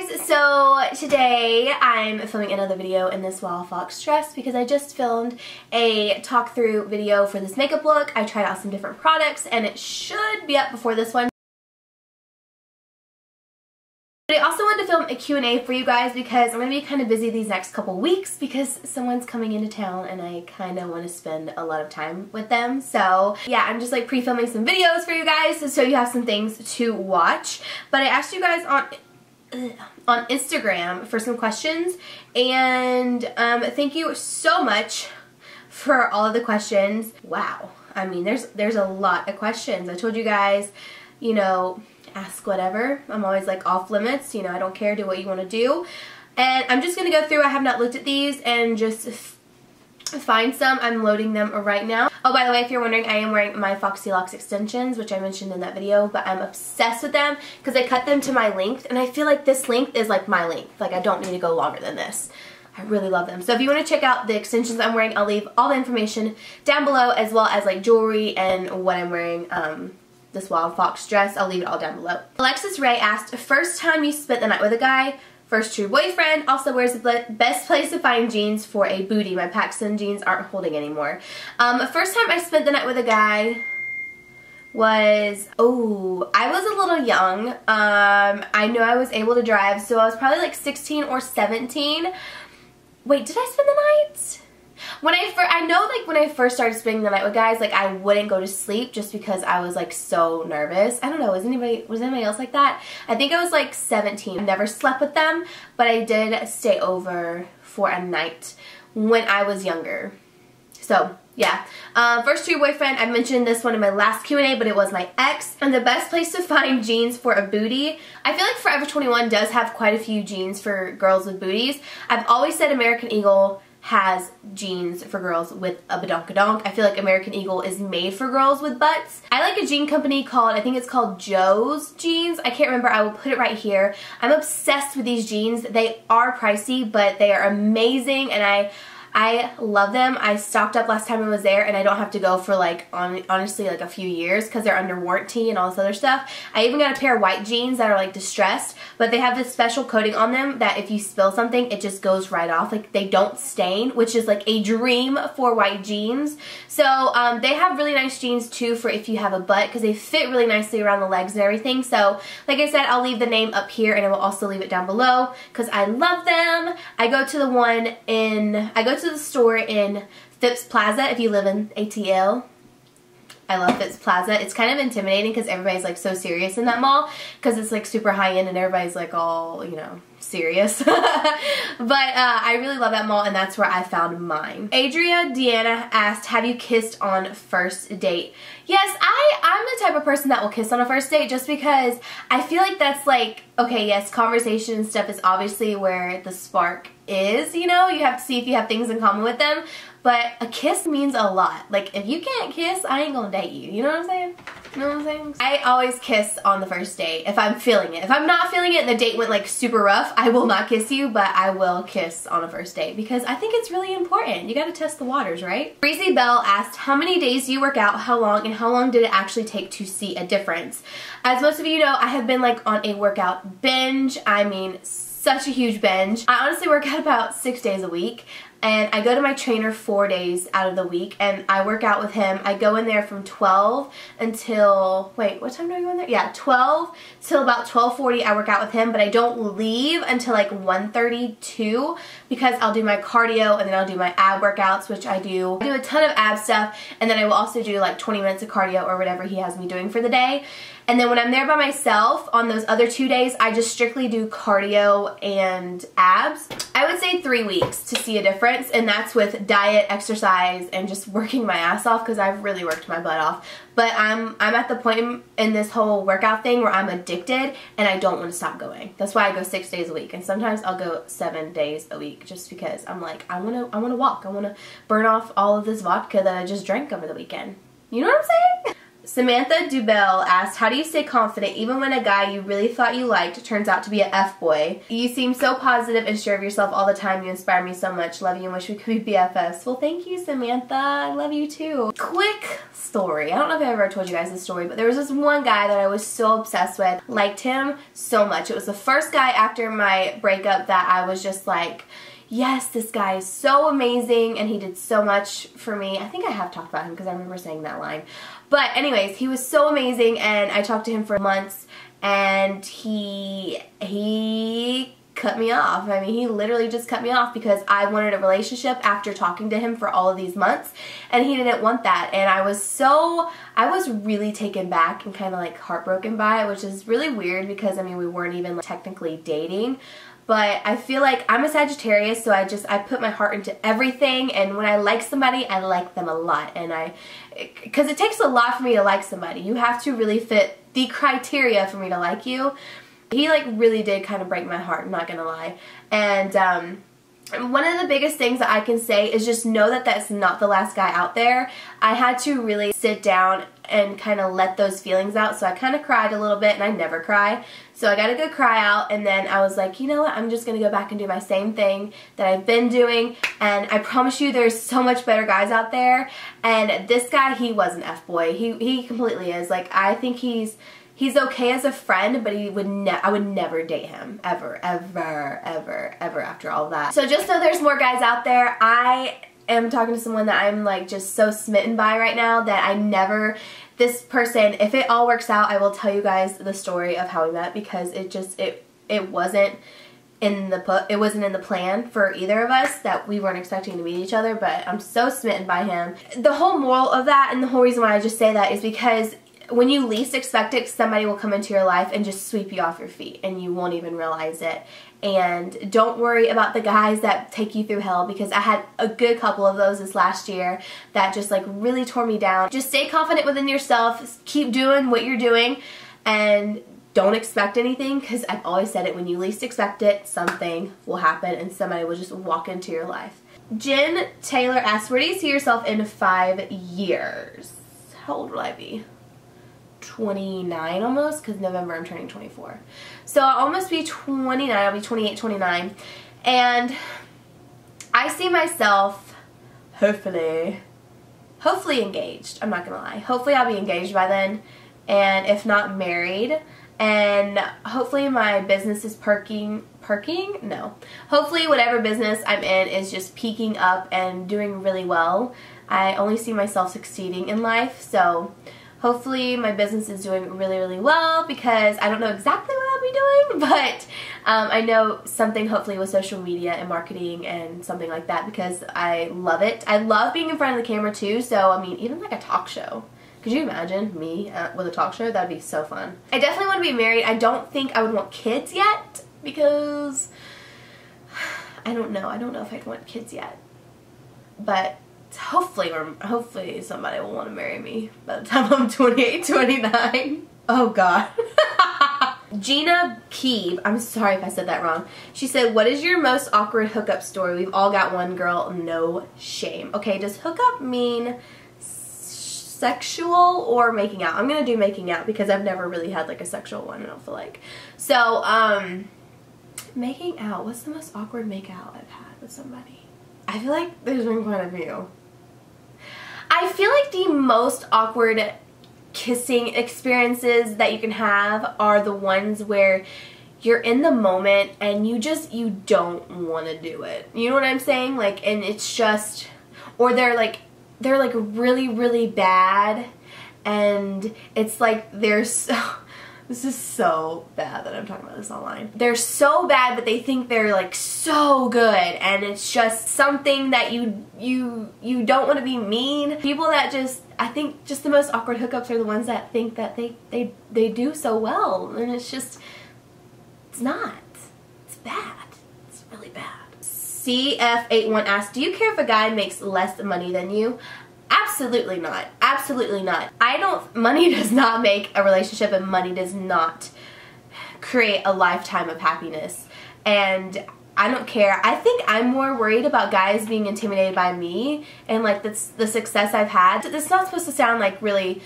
guys, so today I'm filming another video in this Wildfox dress because I just filmed a talk through video for this makeup look. I tried out some different products and it should be up before this one. But I also wanted to film a Q&A for you guys because I'm going to be kind of busy these next couple weeks because someone's coming into town and I kind of want to spend a lot of time with them. So yeah, I'm just like pre-filming some videos for you guys so you have some things to watch. But I asked you guys on Instagram for some questions, and thank you so much for all of the questions. Wow, I mean there's a lot of questions. I told you guys, you know, ask whatever. I'm always like off limits, you know, I don't care, do what you want to do. And I'm just gonna go through, I have not looked at these, and just find some. I'm loading them right now. Oh, by the way, if you're wondering, I am wearing my Foxy Locks Extensions, which I mentioned in that video, but I'm obsessed with them because I cut them to my length, and I feel like this length is like my length. Like I don't need to go longer than this. I really love them. So if you want to check out the extensions I'm wearing, I'll leave all the information down below, as well as like jewelry and what I'm wearing. This Wildfox dress, I'll leave it all down below. Alexis Ray asked, first time you spent the night with a guy? First true boyfriend. Also, where's the best place to find jeans for a booty? My Paxton jeans aren't holding anymore. First time I spent the night with a guy was, I was a little young. I know I was able to drive, so I was probably like 16 or 17. Wait, did I spend the night? I know like when I first started spending the night with guys, like I wouldn't go to sleep just because I was like so nervous. I don't know, was anybody else like that? I think I was like 17. I never slept with them, but I did stay over for a night when I was younger. So yeah, first true boyfriend, I mentioned this one in my last Q&A, but it was my ex. And the best place to find jeans for a booty, I feel like Forever 21 does have quite a few jeans for girls with booties. I've always said American Eagle has jeans for girls with a badonkadonk. I feel like American Eagle is made for girls with butts. I like a jean company called, I think it's called Joe's Jeans. I can't remember. I will put it right here. I'm obsessed with these jeans. They are pricey, but they are amazing, and I love them. I stocked up last time I was there, and I don't have to go for like honestly like a few years because they're under warranty and all this other stuff. I even got a pair of white jeans that are like distressed, but they have this special coating on them that if you spill something, it just goes right off. Like they don't stain, which is like a dream for white jeans. So they have really nice jeans too for if you have a butt, because they fit really nicely around the legs and everything. So like I said, I'll leave the name up here, and I will also leave it down below because I love them. I go to the store in Phipps Plaza if you live in ATL. I love Phipps Plaza. It's kind of intimidating because everybody's like so serious in that mall because it's like super high end and everybody's like all, you know, serious. But I really love that mall, and that's where I found mine. Adria Deanna asked, have you kissed on first date? Yes, I'm the type of person that will kiss on a first date just because I feel like that's like, okay, yes, conversation and stuff is obviously where the spark is, you know? You have to see if you have things in common with them. But a kiss means a lot. Like, if you can't kiss, I ain't gonna date you. You know what I'm saying? You know what I'm saying? I always kiss on the first date if I'm feeling it. If I'm not feeling it and the date went like super rough, I will not kiss you, but I will kiss on a first date because I think it's really important. You gotta test the waters, right? Breezy Bell asked, how many days do you work out, how long, and how long did it actually take to see a difference? As most of you know, I have been like on a workout binge. I mean, such a huge binge. I honestly work out about 6 days a week. And I go to my trainer 4 days out of the week, and I work out with him. I go in there from 12 until, wait, what time do I go in there? Yeah, 12 till about 12:40 I work out with him, but I don't leave until like 1:32 because I'll do my cardio and then I'll do my ab workouts, which I do. I do a ton of ab stuff, and then I will also do like 20 minutes of cardio or whatever he has me doing for the day. And then when I'm there by myself on those other 2 days, I just strictly do cardio and abs. I would say 3 weeks to see a difference, and that's with diet, exercise, and just working my ass off because I've really worked my butt off. But I'm at the point in this whole workout thing where I'm addicted and I don't want to stop going. That's why I go 6 days a week, and sometimes I'll go 7 days a week just because I'm like, I want to walk. I want to burn off all of this vodka that I just drank over the weekend. You know what I'm saying? Samantha Dubell asked, how do you stay confident even when a guy you really thought you liked turns out to be an F-boy? You seem so positive and sure of yourself all the time. You inspire me so much. Love you and wish we could be BFFs. Well, thank you, Samantha. I love you too. Quick story. I don't know if I ever told you guys this story, but there was this one guy that I was so obsessed with. Liked him so much. It was the first guy after my breakup that I was just like, yes, this guy is so amazing and he did so much for me. I think I have talked about him because I remember saying that line. But anyways, he was so amazing and I talked to him for months and he cut me off. I mean, he literally just cut me off because I wanted a relationship after talking to him for all of these months and he didn't want that. And I was really taken back and kind of like heartbroken by it, which is really weird because I mean, we weren't even like, technically dating. But I feel like I'm a Sagittarius, so I put my heart into everything, and when I like somebody, I like them a lot. And because it takes a lot for me to like somebody. You have to really fit the criteria for me to like you. He like really did kind of break my heart, I'm not gonna lie. And one of the biggest things that I can say is just know that that's not the last guy out there. I had to really sit down and kind of let those feelings out. So I kind of cried a little bit, and I never cry. So I got a good cry out, and then I was like, you know what, I'm just going to go back and do my same thing that I've been doing. And I promise you there's so much better guys out there. And this guy, he was an F-boy. He completely is. Like, I think he's okay as a friend, but I would never date him. Ever, ever, ever, ever after all that. So just know there's more guys out there. I am talking to someone that I'm like just so smitten by right now that this person, if it all works out, I will tell you guys the story of how we met because it wasn't in the plan for either of us, that we weren't expecting to meet each other, but I'm so smitten by him. The whole moral of that and the whole reason why I just say that is because when you least expect it, somebody will come into your life and just sweep you off your feet and you won't even realize it. And don't worry about the guys that take you through hell, because I had a good couple of those this last year that just like really tore me down. Just stay confident within yourself, keep doing what you're doing, and don't expect anything, because I've always said it, when you least expect it, something will happen and somebody will just walk into your life. Jen Taylor asks, where do you see yourself in 5 years? How old will I be? 29 almost, because November I'm turning 24. So I'll almost be 29, I'll be 28, 29. And I see myself hopefully engaged. I'm not gonna lie. Hopefully I'll be engaged by then, and if not, married. And hopefully my business is perking? No. Hopefully whatever business I'm in is just peaking up and doing really well. I only see myself succeeding in life, so hopefully my business is doing really, really well, because I don't know exactly what I'll be doing, but I know something hopefully with social media and marketing and something like that, because I love it. I love being in front of the camera too, so I mean, even like a talk show. Could you imagine me with a talk show? That'd be so fun. I definitely want to be married. I don't think I would want kids yet, because I don't know. I don't know if I'd want kids yet, but hopefully somebody will want to marry me by the time I'm 28, 29. Oh God. Gina Keeb, I'm sorry if I said that wrong. She said, what is your most awkward hookup story? We've all got one, girl, no shame. Okay, does hookup mean sexual or making out? I'm gonna do making out because I've never really had like a sexual one, I don't feel like. So, making out, what's the most awkward make out I've had with somebody? I feel like there's been quite a few. I feel like the most awkward kissing experiences that you can have are the ones where you're in the moment and you don't want to do it. You know what I'm saying? Like, and it's just, or they're like really, really bad, and it's like they're so, this is so bad that I'm talking about this online. They're so bad, but they think they're like so good, and it's just something that you don't want to be mean. People that just, I think just the most awkward hookups are the ones that think that they do so well, and it's just, it's not. It's bad. It's really bad. CF81 asks, do you care if a guy makes less money than you? Absolutely not. Absolutely not. Money does not make a relationship, and money does not create a lifetime of happiness. And I don't care. I think I'm more worried about guys being intimidated by me and like the success I've had. It's not supposed to sound like really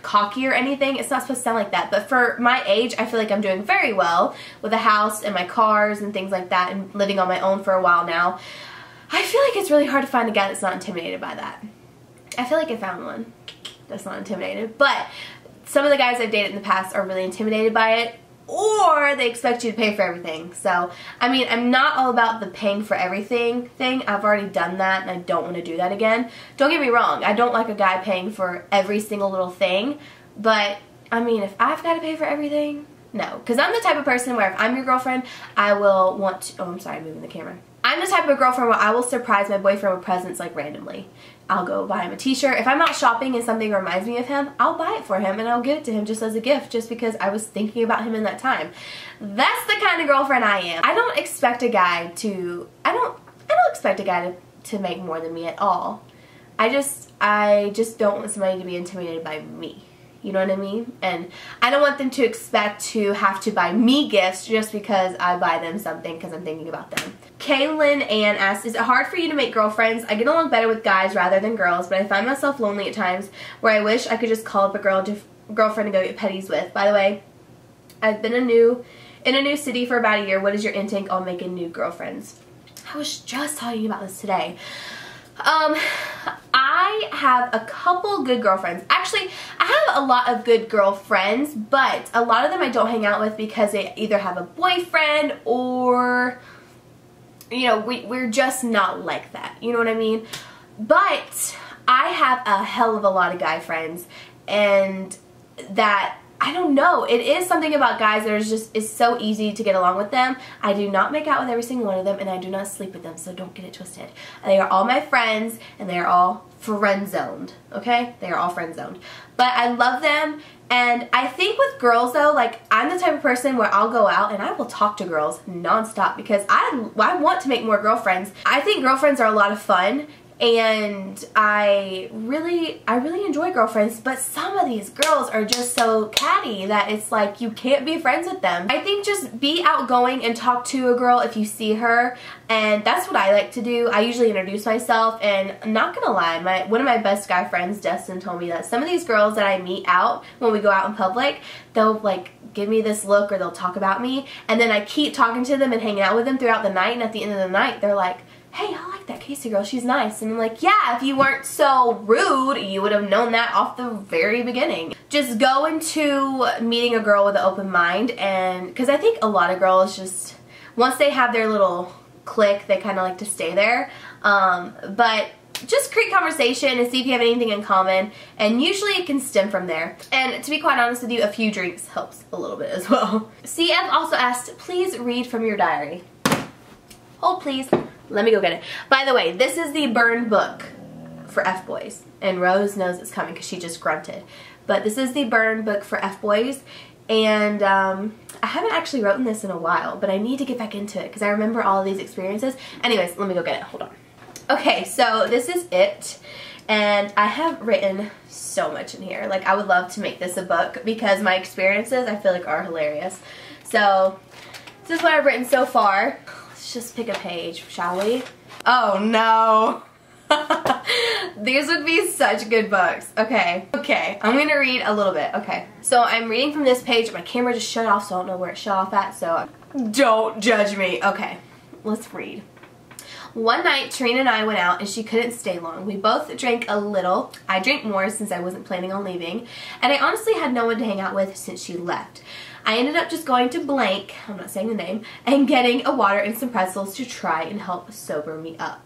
cocky or anything. It's not supposed to sound like that. But for my age, I feel like I'm doing very well with a house and my cars and things like that, and living on my own for a while now. I feel like it's really hard to find a guy that's not intimidated by that. I feel like I found one that's not intimidated. But some of the guys I've dated in the past are really intimidated by it, or they expect you to pay for everything. So, I mean, I'm not all about the paying for everything thing. I've already done that, and I don't want to do that again. Don't get me wrong. I don't like a guy paying for every single little thing. But, I mean, if I've got to pay for everything, no. Because I'm the type of person where if I'm your girlfriend, I will want to... Oh, I'm sorry, I'm moving the camera. I'm the type of girlfriend where I will surprise my boyfriend with presents, like, randomly. I'll go buy him a t-shirt. If I'm out shopping and something reminds me of him, I'll buy it for him and I'll give it to him just as a gift, just because I was thinking about him in that time. That's the kind of girlfriend I am. I don't expect a guy to, I don't expect a guy to make more than me at all. I just don't want somebody to be intimidated by me. You know what I mean? And I don't want them to expect to have to buy me gifts just because I buy them something because I'm thinking about them. Kaylin Ann asked, is it hard for you to make girlfriends? I get along better with guys rather than girls, but I find myself lonely at times where I wish I could just call up a girlfriend to go get petties with. By the way, I've been in a new city for about a year. What is your intake on making new girlfriends? I was just talking about this today. I have a couple good girlfriends. Actually, I have a lot of good girlfriends, but a lot of them I don't hang out with because they either have a boyfriend or, you know, we're just not like that. You know what I mean? But I have a hell of a lot of guy friends, and that, I don't know, it is something about guys that is so easy to get along with them. I do not make out with every single one of them, and I do not sleep with them, so don't get it twisted. They are all my friends, and they are all friend-zoned, okay? They are all friend-zoned. But I love them, and I think with girls, though, like, I'm the type of person where I'll go out and I will talk to girls nonstop because I want to make more girlfriends. I think girlfriends are a lot of fun, and I really enjoy girlfriends, but some of these girls are just so catty that it's like you can't be friends with them. I think just be outgoing and talk to a girl if you see her, and that's what I like to do. I usually introduce myself, and I'm not gonna lie, one of my best guy friends, Destin, told me that some of these girls that I meet out when we go out in public, they'll like give me this look or they'll talk about me, and then I keep talking to them and hanging out with them throughout the night, and at the end of the night they're like, hey, I like that Casey girl, she's nice. And I'm like, yeah, if you weren't so rude, you would have known that off the very beginning. Just go into meeting a girl with an open mind, and because I think a lot of girls just, once they have their little clique, they kind of like to stay there. But just create conversation and see if you have anything in common, and usually it can stem from there. And to be quite honest with you, a few drinks helps a little bit as well. CF also asked, please read from your diary. Hold please. Let me go get it. By the way, this is the burned book for F-boys. And Rose knows it's coming because she just grunted. But this is the burned book for F-boys. And I haven't actually written this in a while, but I need to get back into it because I remember all of these experiences. Anyways, let me go get it. Hold on. Okay, so this is it. And I have written so much in here. Like, I would love to make this a book because my experiences, I feel like, are hilarious. So, this is what I've written so far. Just pick a page, shall we? Oh no. These would be such good books. Okay, I'm gonna read a little bit. Okay, so I'm reading from this page. My camera just shut off, so I don't know where it shut off at, so don't judge me. Okay, let's read. One night, Tarina and I went out and she couldn't stay long. We both drank a little. I drank more since I wasn't planning on leaving, and I honestly had no one to hang out with since she left. I ended up just going to blank, I'm not saying the name, and getting a water and some pretzels to try and help sober me up.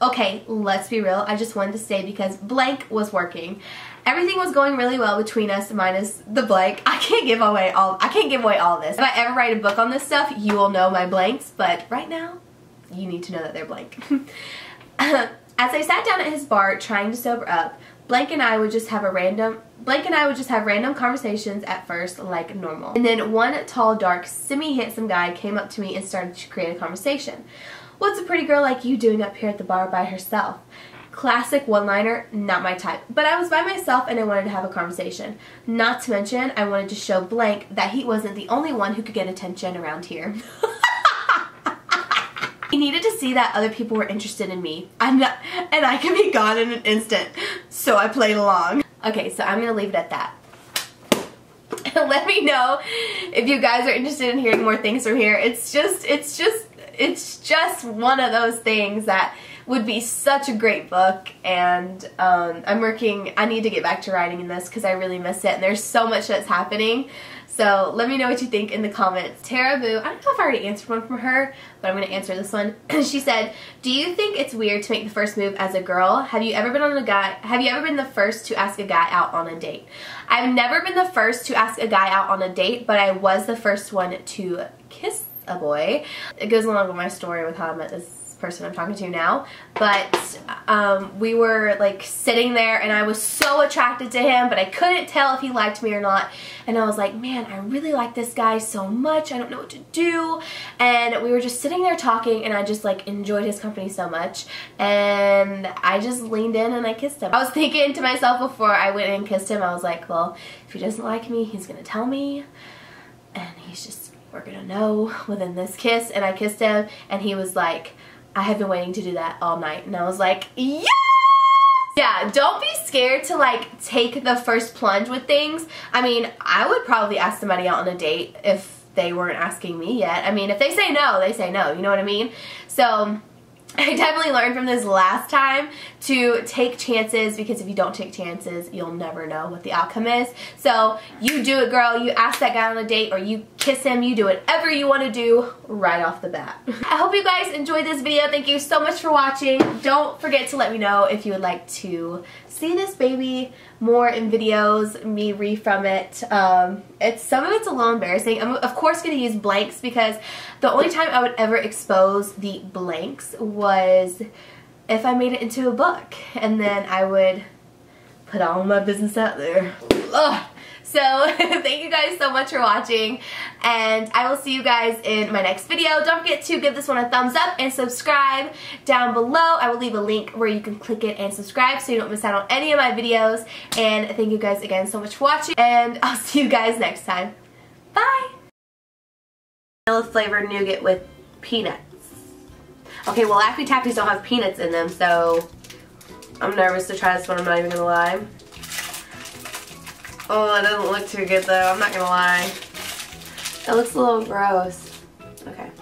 Okay, let's be real, I just wanted to stay because blank was working. Everything was going really well between us minus the blank. I can't give away all of this. If I ever write a book on this stuff, you will know my blanks, but right now, you need to know that they're blank. As I sat down at his bar trying to sober up, Blank and I would just have random conversations at first, like normal. And then one tall, dark, semi-handsome guy came up to me and started to create a conversation. What's a pretty girl like you doing up here at the bar by herself? Classic one-liner, not my type. But I was by myself and I wanted to have a conversation. Not to mention, I wanted to show Blank that he wasn't the only one who could get attention around here. He needed to see that other people were interested in me. And I can be gone in an instant. So I played along. Okay, so I'm gonna leave it at that. Let me know if you guys are interested in hearing more things from here. It's just one of those things that would be such a great book, and I need to get back to writing in this because I really miss it, and there's so much that's happening. So let me know what you think in the comments. Tara Boo, I don't know if I already answered one from her, but I'm going to answer this one. She said, do you think it's weird to make the first move as a girl? Have you ever been the first to ask a guy out on a date? I've never been the first to ask a guy out on a date, but I was the first one to kiss a boy. It goes along with my story with how I met this person I'm talking to now, but we were like sitting there and I was so attracted to him, but I couldn't tell if he liked me or not, and I was like, man, I really like this guy so much, I don't know what to do. And we were just sitting there talking, and I just like enjoyed his company so much, and I just leaned in and I kissed him. I was thinking to myself before I went and kissed him, I was like, well, if he doesn't like me, he's gonna tell me, and we're gonna know within this kiss. And I kissed him, and he was like, I have been waiting to do that all night. And I was like, yes! Yeah, don't be scared to like take the first plunge with things. I mean, I would probably ask somebody out on a date if they weren't asking me yet. I mean, if they say no, they say no, you know what I mean? So I definitely learned from this last time to take chances, because if you don't take chances, you'll never know what the outcome is. So you do it, girl. You ask that guy on a date, or you kiss him. You do whatever you want to do right off the bat. I hope you guys enjoyed this video. Thank you so much for watching. Don't forget to let me know if you would like to see this baby more in videos, me read from it. Some of it's a little embarrassing. I'm of course going to use blanks, because the only time I would ever expose the blanks was if I made it into a book, and then I would put all my business out there. Ugh. So thank you guys so much for watching, and I will see you guys in my next video. Don't forget to give this one a thumbs up and subscribe down below. I will leave a link where you can click it and subscribe so you don't miss out on any of my videos. And thank you guys again so much for watching, and I'll see you guys next time. Bye! Vanilla flavored nougat with peanuts. Okay, well, Laffy Taffies don't have peanuts in them, so I'm nervous to try this one, I'm not even gonna lie. Oh, it doesn't look too good though, I'm not gonna lie. It looks a little gross. Okay.